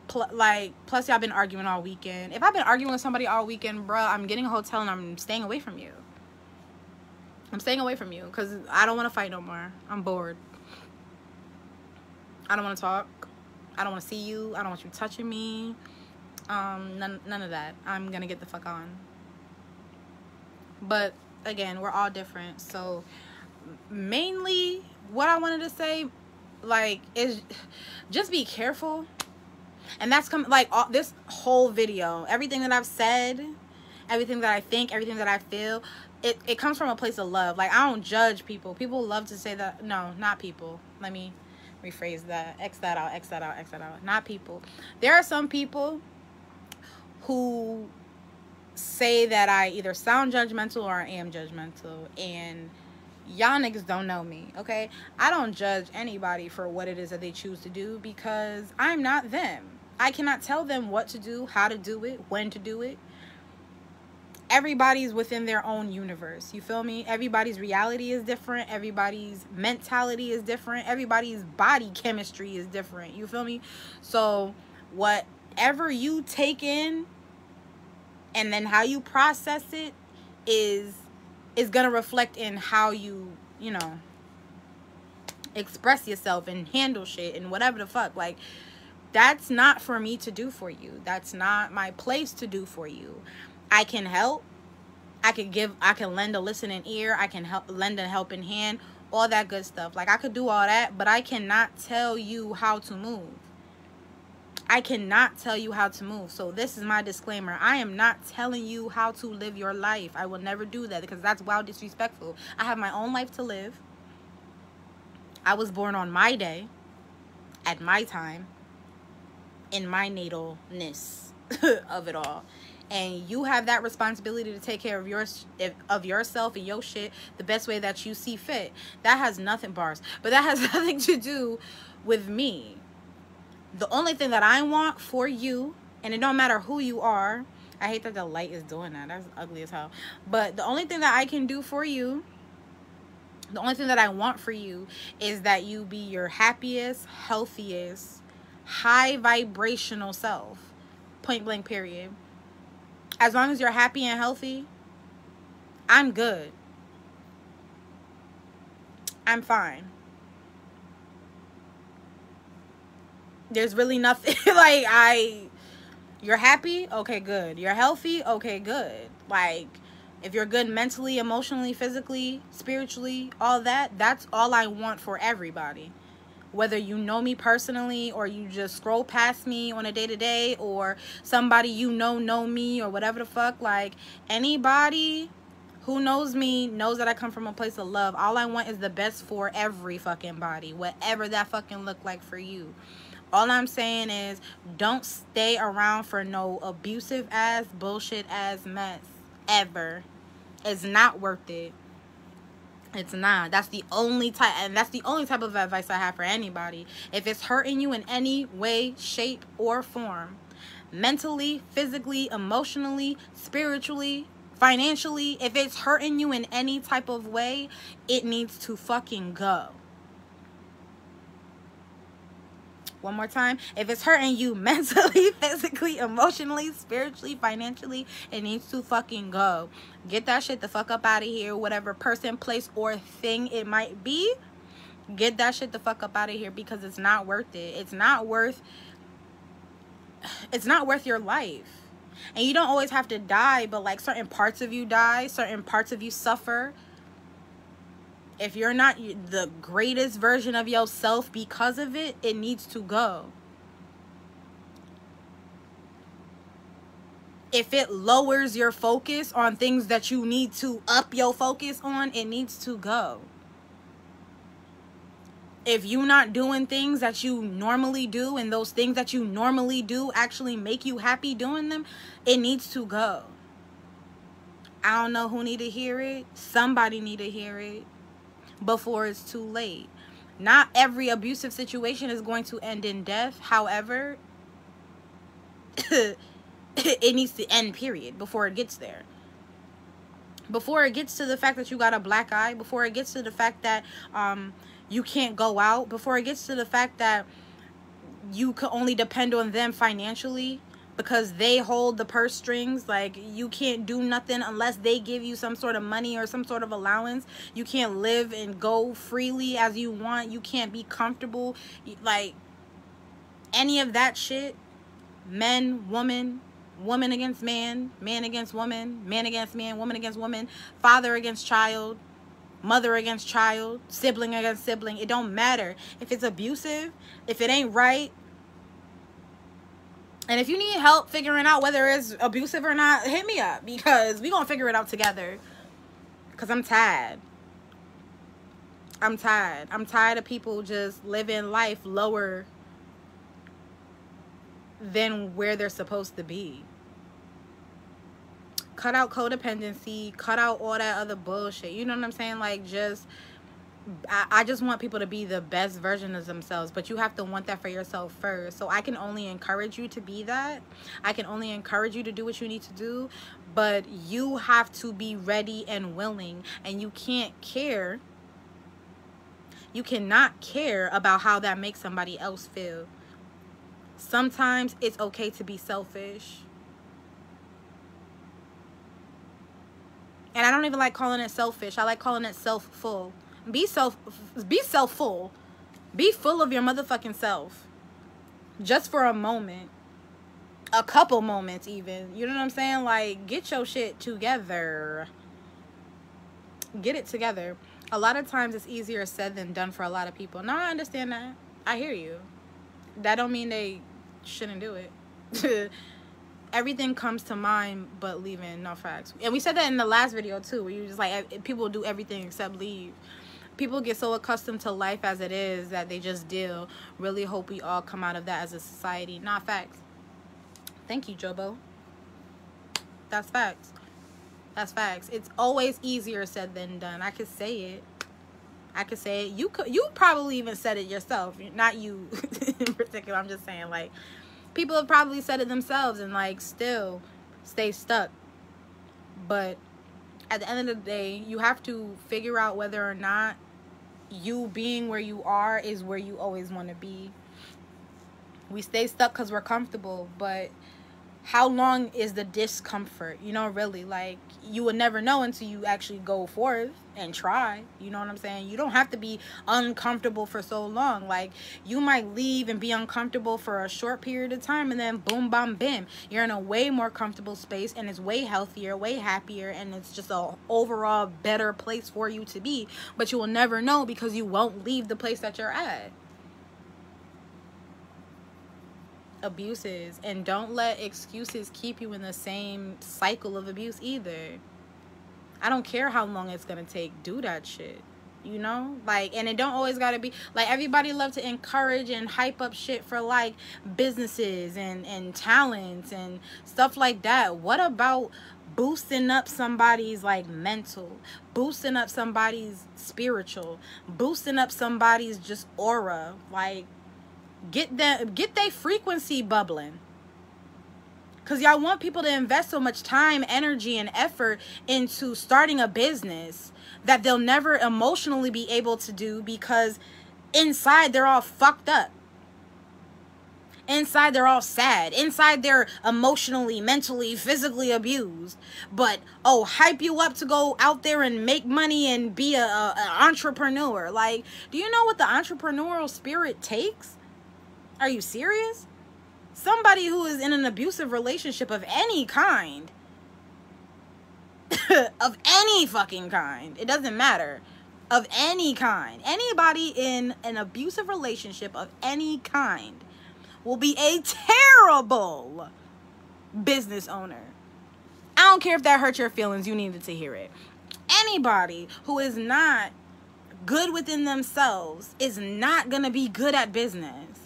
plus y'all been arguing all weekend. If I've been arguing with somebody all weekend, bro, I'm getting a hotel and I'm staying away from you. I'm staying away from you because I don't want to fight no more. I'm bored. I don't want to talk. I don't want to see you. I don't want you touching me. None of that. I'm going to get the fuck on. But again, we're all different. So mainly what I wanted to say, like, is just be careful. And that's this whole video, everything that I've said, everything that I think, everything that I feel, it comes from a place of love. Like, I don't judge people. People love to say that. No, not people. Let me rephrase that. X that out, X that out, X that out. Not people. There are some people who say that I either sound judgmental or I am judgmental. And y'all niggas don't know me, okay? I don't judge anybody for what it is that they choose to do because I'm not them. I cannot tell them what to do, how to do it, when to do it. Everybody's within their own universe. You feel me? Everybody's reality is different. Everybody's mentality is different. Everybody's body chemistry is different. You feel me? So whatever you take in and then how you process it is gonna reflect in how you know, express yourself and handle shit and whatever the fuck. Like, that's not for me to do for you. That's not my place to do for you. I can help. I can lend a listening ear. I can lend a helping hand. All that good stuff. Like, I could do all that, but I cannot tell you how to move. I cannot tell you how to move. So this is my disclaimer. I am not telling you how to live your life. I will never do that because that's wild disrespectful. I have my own life to live. I was born on my day, at my time, in my natalness of it all. And you have that responsibility to take care of yourself and your shit the best way that you see fit. That has nothing, bars, but that has nothing to do with me. The only thing that I want for you, and it don't matter who you are. I hate that the light is doing that. That's ugly as hell. But the only thing that I can do for you, the only thing that I want for you is that you be your happiest, healthiest, high vibrational self. Point blank, period. As long as you're happy and healthy, I'm good. I'm fine. There's really nothing you're happy? Okay, good. You're healthy? Okay, good. Like, if you're good mentally, emotionally, physically, spiritually, all that, that's all I want for everybody. Whether you know me personally or you just scroll past me on a day-to-day or somebody you know me or whatever the fuck. Like, anybody who knows me knows that I come from a place of love. All I want is the best for every fucking body, whatever that fucking look like for you. All I'm saying is don't stay around for no abusive ass, bullshit ass mess ever. It's not worth it. It's not. That's the only type of advice I have for anybody. If it's hurting you in any way, shape, or form, mentally, physically, emotionally, spiritually, financially, if it's hurting you in any type of way, it needs to fucking go. One more time. If it's hurting you mentally, physically, emotionally, spiritually, financially, it needs to fucking go. Get that shit the fuck up out of here. Whatever person, place, or thing it might be, get that shit the fuck up out of here because it's not worth it. It's not worth it's not worth your life. And you don't always have to die, but like certain parts of you die, certain parts of you suffer. If you're not the greatest version of yourself because of it, it needs to go. If it lowers your focus on things that you need to up your focus on, it needs to go. If you're not doing things that you normally do, and those things that you normally do actually make you happy doing them, it needs to go. I don't know who need to hear it. Somebody need to hear it before it's too late. Not every abusive situation is going to end in death. However, it needs to end, period, before it gets there. Before it gets to the fact that you got a black eye, before it gets to the fact that you can't go out, before it gets to the fact that you can only depend on them financially because they hold the purse strings. Like, you can't do nothing unless they give you some sort of money or some sort of allowance. You can't live and go freely as you want. You can't be comfortable. Like, any of that shit, men, woman, woman against man, man against woman, man against man, woman against woman, father against child, mother against child, sibling against sibling. It don't matter. If it's abusive, if it ain't right, and if you need help figuring out whether it's abusive or not, hit me up, because we gonna figure it out together. Because I'm tired. I'm tired. I'm tired of people just living life lower than where they're supposed to be. Cut out codependency. Cut out all that other bullshit. You know what I'm saying? Like, just... I just want people to be the best version of themselves, but you have to want that for yourself first. So I can only encourage you to be that. I can only encourage you to do what you need to do, but you have to be ready and willing, and you can't care. You cannot care about how that makes somebody else feel. Sometimes it's okay to be selfish. And I don't even like calling it selfish. I like calling it self-full. Be self-full. Be full of your motherfucking self. Just for a moment. A couple moments even. You know what I'm saying? Like, get your shit together. Get it together. A lot of times it's easier said than done for a lot of people. No, I understand that. I hear you. That don't mean they shouldn't do it. Everything comes to mind but leaving no facts. And we said that in the last video too, where you just like, people do everything except leave. People get so accustomed to life as it is that they just deal. Really hope we all come out of that as a society. Not facts. Thank you, Jobo. That's facts. That's facts. It's always easier said than done. I could say it. I could say it. You probably even said it yourself. Not you in particular. I'm just saying, like, people have probably said it themselves and, like, still stay stuck. But at the end of the day, you have to figure out whether or not you being where you are is where you always want to be. We stay stuck because we're comfortable, but how long is the discomfort? You know, really, like, you would never know until you actually go forth and try. You know what I'm saying? You don't have to be uncomfortable for so long. Like, you might leave and be uncomfortable for a short period of time, and then boom, bam, bim, you're in a way more comfortable space, and it's way healthier, way happier, and it's just a overall better place for you to be. But you will never know because you won't leave the place that you're at. Abuses, and don't let excuses keep you in the same cycle of abuse either. I don't care how long it's gonna take. Do that shit, you know? Like, and it don't always gotta be like, everybody love to encourage and hype up shit for like businesses and talents and stuff like that. What about boosting up somebody's like mental, boosting up somebody's spiritual, boosting up somebody's just aura? Like, get their frequency bubbling. Because y'all want people to invest so much time, energy, and effort into starting a business that they'll never emotionally be able to do, because inside they're all fucked up. Inside they're all sad. Inside they're emotionally, mentally, physically abused. But, oh, hype you up to go out there and make money and be an entrepreneur. Like, do you know what the entrepreneurial spirit takes? Are you serious? somebody who is in an abusive relationship of any kind, of any fucking kind, it doesn't matter, of any kind, anybody in an abusive relationship of any kind will be a terrible business owner. I don't care if that hurt your feelings, you needed to hear it. Anybody who is not good within themselves is not gonna be good at business.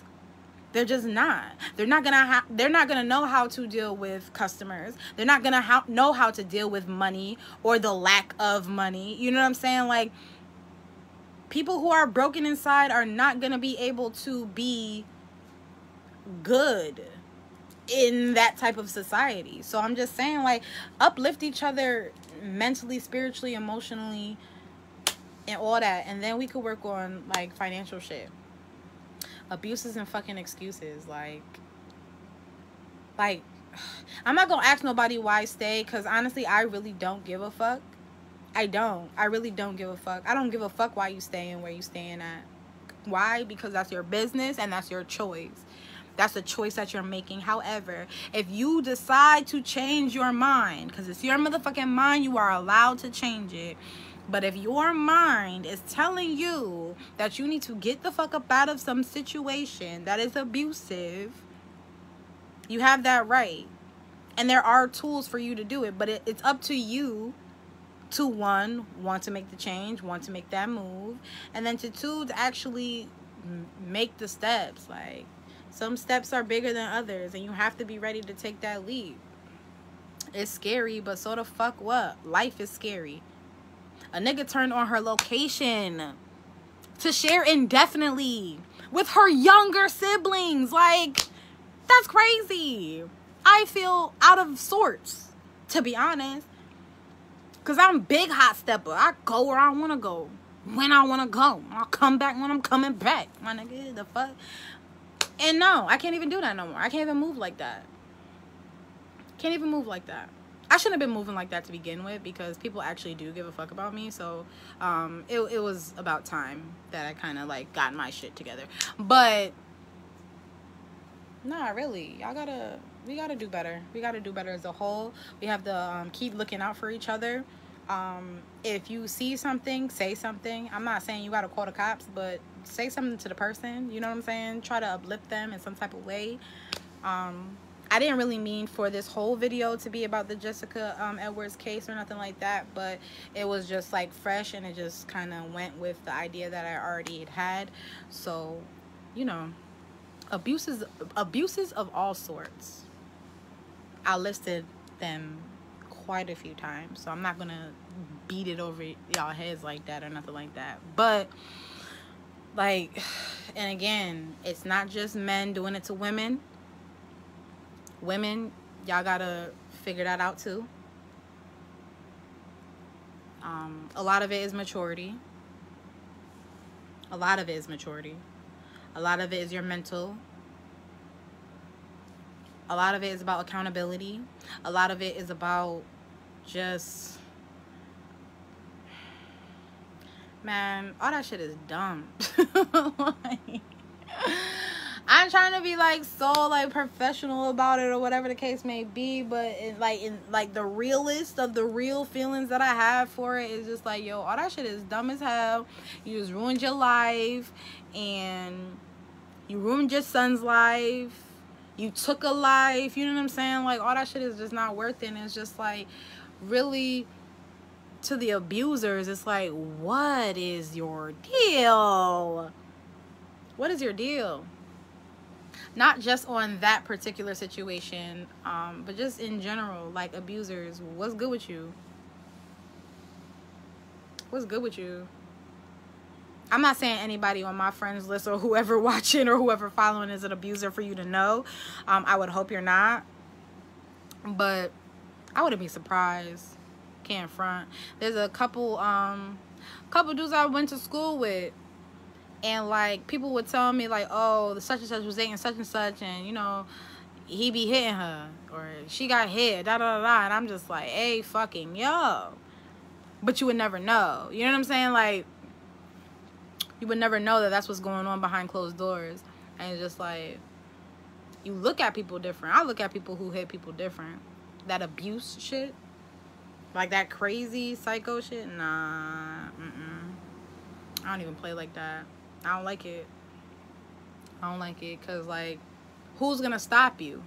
They're just not. They're not gonna know how to deal with customers. They're not gonna know how to deal with money or the lack of money. You know what I'm saying? Like, people who are broken inside are not gonna be able to be good in that type of society. So I'm just saying, like, uplift each other mentally, spiritually, emotionally, and all that, and then we could work on, like, financial shit. Abuses and fucking excuses. Like I'm not gonna ask nobody why I stay, because honestly I really don't give a fuck. I really don't give a fuck. I don't give a fuck why you staying where you staying at. Why? Because that's your business and that's your choice. That's a choice that you're making. However, if you decide to change your mind, because it's your motherfucking mind, you are allowed to change it. But if your mind is telling you that you need to get the fuck up out of some situation that is abusive, you have that right. And there are tools for you to do it. But it's up to you to, one, want to make the change, want to make that move. And then to two, to actually make the steps. Like, some steps are bigger than others. And you have to be ready to take that leap. It's scary, but so the fuck what? Life is scary. A nigga turned on her location to share indefinitely with her younger siblings. Like, that's crazy. I feel out of sorts, to be honest. Because I'm big hot stepper. I go where I want to go, when I want to go. I'll come back when I'm coming back. My nigga, the fuck? And no, I can't even do that no more. I can't even move like that. Can't even move like that. I shouldn't have been moving like that to begin with, because people actually do give a fuck about me. So it was about time that I kind of, like, got my shit together. But nah, really, we gotta do better. We gotta do better as a whole. We have to keep looking out for each other. If you see something, say something. I'm not saying you gotta call the cops, but say something to the person. You know what I'm saying? Try to uplift them in some type of way. I didn't really mean for this whole video to be about the Jessica Edwards case or nothing like that, but it was just, like, fresh, and it just kind of went with the idea that I already had. So, you know, abuses of all sorts. I listed them quite a few times, so I'm not gonna beat it over y'all heads like that or nothing like that. But, like, and again, it's not just men doing it to women. Women, y'all gotta figure that out too. A lot of it is maturity. A lot of it is maturity. A lot of it is your mental. A lot of it is about accountability. A lot of it is about just, man, all that shit is dumb. Like, I'm trying to be, like, so, like, professional about it or whatever the case may be, but in the realest of the real feelings that I have for it is just like, yo, all that shit is dumb as hell. You just ruined your life, and you ruined your son's life. You took a life. You know what I'm saying? Like, all that shit is just not worth it. And it's just like, really, to the abusers, it's like, what is your deal? What is your deal? Not just on that particular situation, but just in general, like, abusers, what's good with you? What's good with you? I'm not saying anybody on my friends list or whoever watching or whoever following is an abuser for you to know. I would hope you're not. But I wouldn't be surprised. Can't front. There's a couple dudes I went to school with. And, like, people would tell me, like, oh, the such and such was dating such and such, and, you know, he be hitting her, or she got hit, da-da-da-da, and I'm just like, hey, fucking, yo. But you would never know. You know what I'm saying? Like, you would never know that that's what's going on behind closed doors. And it's just like, You look at people different. I look at people who hit people different. That abuse shit, like that crazy psycho shit, nah. I don't even play like that. I don't like it. I don't like it because, like, who's gonna stop you?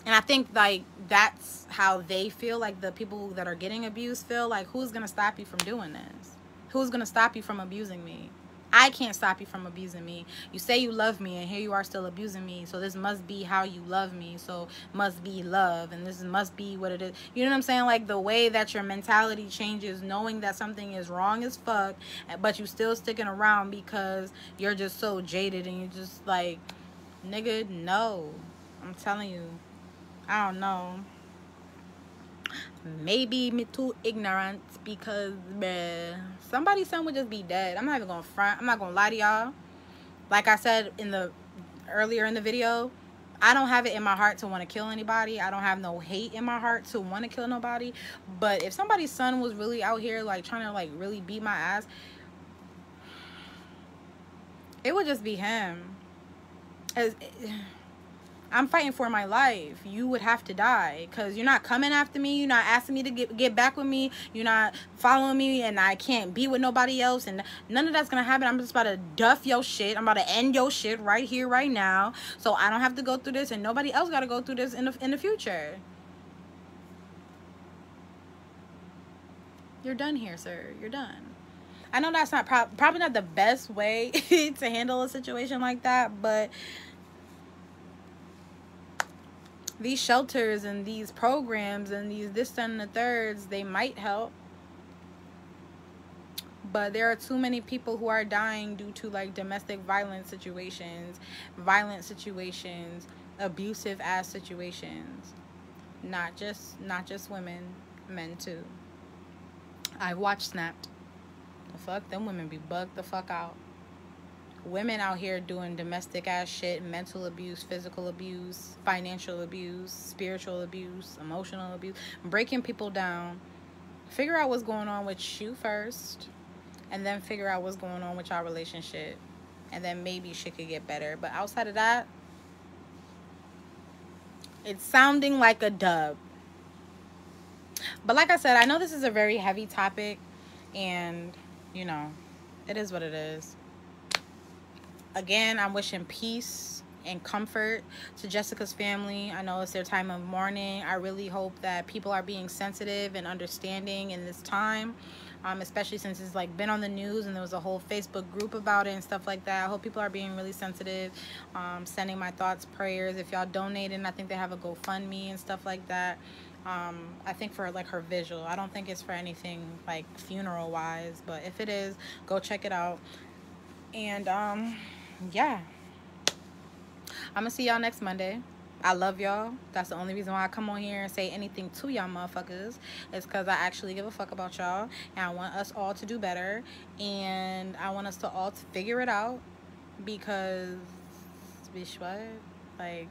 And I think, like, that's how they feel, like the people that are getting abused feel, like, who's gonna stop you from doing this? Who's gonna stop you from abusing me? I can't stop you from abusing me. You say you love me, and here you are still abusing me. So this must be how you love me. So must be love, and this must be what it is. You know what I'm saying? Like, the way that your mentality changes, knowing that something is wrong as fuck, but you still sticking around because you're just so jaded, and you're just like, nigga, no. I'm telling you. I don't know. Maybe me too ignorant because, bruh, somebody's son would just be dead. I'm not even gonna front. I'm not gonna lie to y'all. Like I said earlier in the video, I don't have it in my heart to want to kill anybody. I don't have no hate in my heart to want to kill nobody. But if somebody's son was really out here, like, trying to, like, really beat my ass, it would just be him. I'm fighting for my life. You would have to die because you're not coming after me. You're not asking me to get back with me. You're not following me, and I can't be with nobody else, and none of that's gonna happen. I'm just about to duff your shit. I'm about to end your shit right here, right now, so I don't have to go through this, and nobody else got to go through this in the future. You're done here, sir. You're done. I know that's not probably not the best way to handle a situation like that, but these shelters and these programs and these this and the thirds, they might help. But there are too many people who are dying due to, like, domestic violence situations, violent situations, abusive ass situations. Not just women, men too. I've watched Snapped. The fuck, them women be bugged the fuck out. Women out here doing domestic ass shit, mental abuse, physical abuse, financial abuse, spiritual abuse, emotional abuse, breaking people down. Figure out what's going on with you first, and then figure out what's going on with your relationship, and then maybe shit could get better. But outside of that, it's sounding like a dub. But like I said, I know this is a very heavy topic, and, you know, it is what it is. Again, I'm wishing peace and comfort to Jessica's family. I know it's their time of mourning. I really hope that people are being sensitive and understanding in this time, especially since it's, like, been on the news and there was a whole Facebook group about it and stuff like that. I hope people are being really sensitive, sending my thoughts, prayers. If y'all donating, I think they have a GoFundMe and stuff like that. I think for, like, her visual. I don't think it's for anything, like, funeral wise, but if it is, go check it out. And yeah, I'm gonna see y'all next Monday. I love y'all. That's the only reason why I come on here and say anything to y'all motherfuckers, is because I actually give a fuck about y'all, and I want us all to do better, and I want us to all to figure it out, because, bitch, what? Like,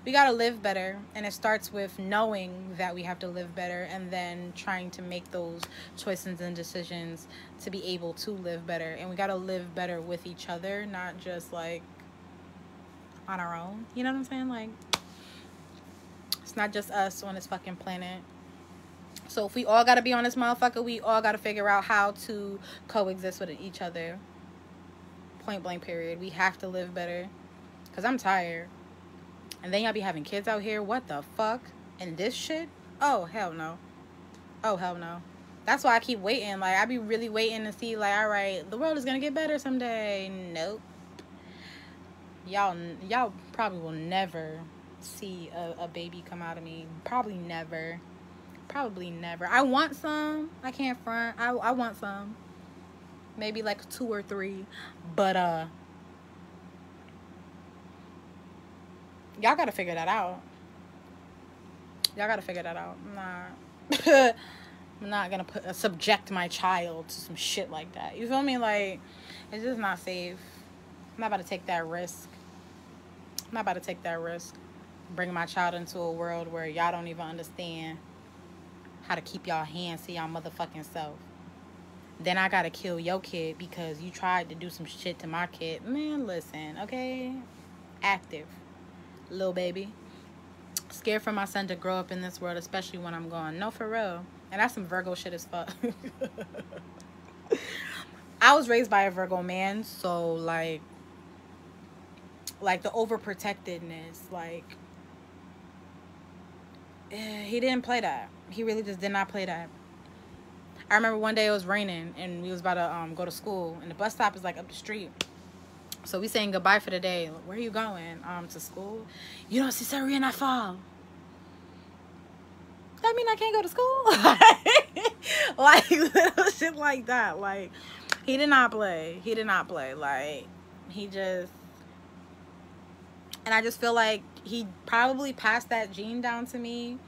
we gotta live better, and it starts with knowing that we have to live better, and then trying to make those choices and decisions to be able to live better. And we gotta live better with each other, not just, like, on our own. You know what I'm saying? Like, it's not just us on this fucking planet. So if we all gotta be on this motherfucker, we all gotta figure out how to coexist with each other. Point blank period. We have to live better, because I'm tired. And then y'all be having kids out here. What the fuck? And this shit? Oh, hell no. Oh, hell no. That's why I keep waiting. Like, I be really waiting to see, like, all right, the world is gonna get better someday. Nope. Y'all probably will never see a baby come out of me. Probably never. Probably never. I want some. I can't front. I want some. Maybe like 2 or 3. But y'all gotta figure that out. Y'all gotta figure that out. I'm not gonna subject my child to some shit like that. You feel me? Like, it's just not safe. I'm not about to take that risk. I'm not about to take that risk. Bring my child into a world where y'all don't even understand how to keep y'all hands to y'all motherfucking self. Then I gotta kill your kid because you tried to do some shit to my kid. Man, listen, okay? Active. little baby. Scared for my son to grow up in this world, especially when I'm gone. No, for real. And that's some Virgo shit as fuck. I was raised by a Virgo man, so like the overprotectedness, like he didn't play that. He really just did not play that. I remember one day it was raining and we was about to go to school, and the bus stop is like up the street. So we saying goodbye for the day. Like, where are you going? To school. You don't see Sari and I fall. That mean I can't go to school? Like little shit like that. Like he did not play. He did not play. Like he just, and I just feel like he probably passed that gene down to me.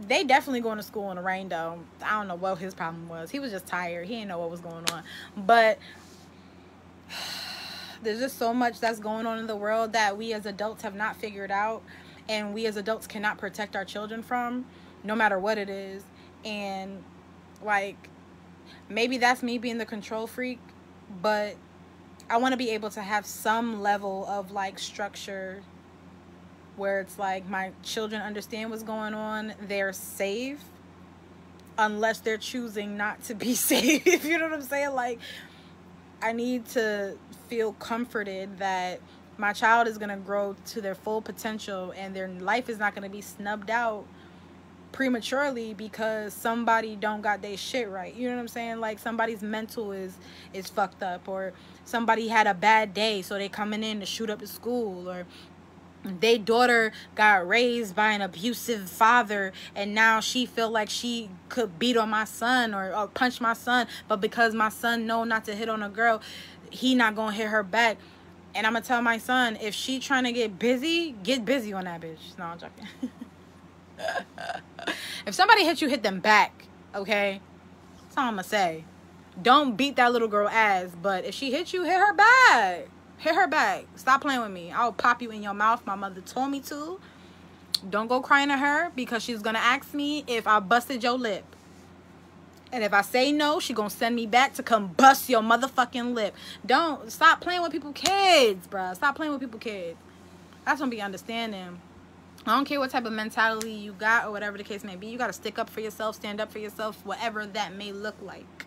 They definitely going to school in the rain though. I don't know what his problem was. He was just tired. He didn't know what was going on. But there's just so much that's going on in the world that we as adults have not figured out, and we as adults cannot protect our children from, no matter what it is. And like, maybe that's me being the control freak, but I want to be able to have some level of like structure where it's like my children understand what's going on. They're safe unless they're choosing not to be safe. You know what I'm saying? Like, I need to feel comforted that my child is going to grow to their full potential and their life is not going to be snubbed out prematurely because somebody don't got their shit right. You know what I'm saying? Like somebody's mental is fucked up, or somebody had a bad day so they coming in to shoot up the school, or their daughter got raised by an abusive father and now she feel like she could beat on my son or punch my son, but because my son know not to hit on a girl, he not gonna hit her back. And I'm gonna tell my son, if she trying to get busy on that bitch. No, I'm joking. If somebody hits you, hit them back, okay? That's all I'm gonna say. Don't beat that little girl ass, but if she hit you, hit her back. Hit her back. Stop playing with me. I'll pop you in your mouth. My mother told me to. Don't go crying to her because she's going to ask me if I busted your lip. And if I say no, she going to send me back to come bust your motherfucking lip. Don't. Stop playing with people's kids, bruh. Stop playing with people's kids. That's going to be understanding. I don't care what type of mentality you got or whatever the case may be. You got to stick up for yourself, stand up for yourself, whatever that may look like.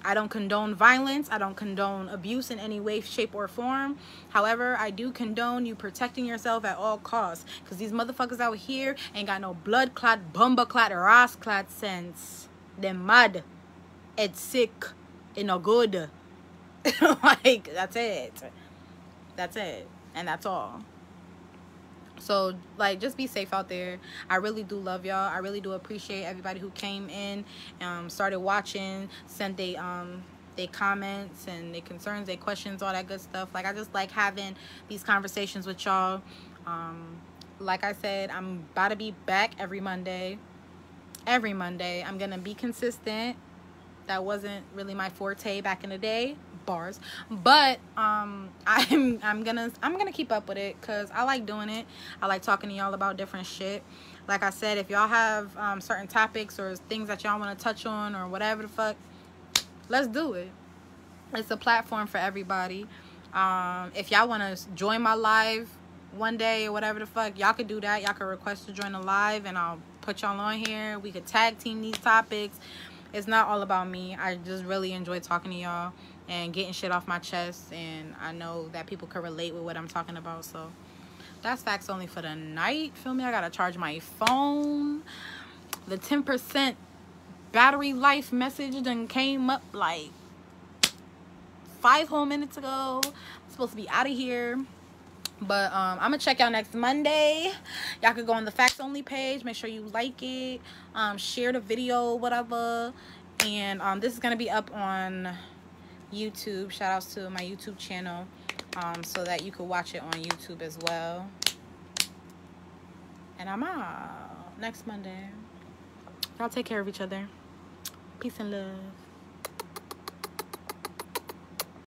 I don't condone violence. I don't condone abuse in any way, shape, or form. However, I do condone you protecting yourself at all costs. Because these motherfuckers out here ain't got no blood clot, bumba clot, ras clot sense. They're mad. It's sick. It's no good. Like, that's it. That's it. And that's all. So, like, just be safe out there. I really do love y'all. I really do appreciate everybody who came in, started watching, sent they comments and their concerns, their questions, all that good stuff. Like, I just like having these conversations with y'all. Like I said, I'm about to be back every Monday. Every Monday. I'm going to be consistent. That wasn't really my forte back in the day. Bars, but I'm gonna keep up with it because I like doing it. I like talking to y'all about different shit. Like I said, if y'all have certain topics or things that y'all want to touch on or whatever the fuck, let's do it. It's a platform for everybody. If y'all want to join my live one day or whatever the fuck, y'all could do that. Y'all could request to join the live and I'll put y'all on here. We could tag team these topics. It's not all about me. I just really enjoy talking to y'all and getting shit off my chest, and I know that people can relate with what I'm talking about. So that's facts only for the night. Feel me? I gotta charge my phone. The 10% battery life message done came up like 5 whole minutes ago. I'm supposed to be out of here, but I'm gonna check y'all next Monday. Y'all could go on the facts only page, make sure you like it, share the video, whatever. And this is gonna be up on YouTube. Shout outs to my YouTube channel, so that you could watch it on YouTube as well. And I'm out next Monday. Y'all take care of each other. Peace and love.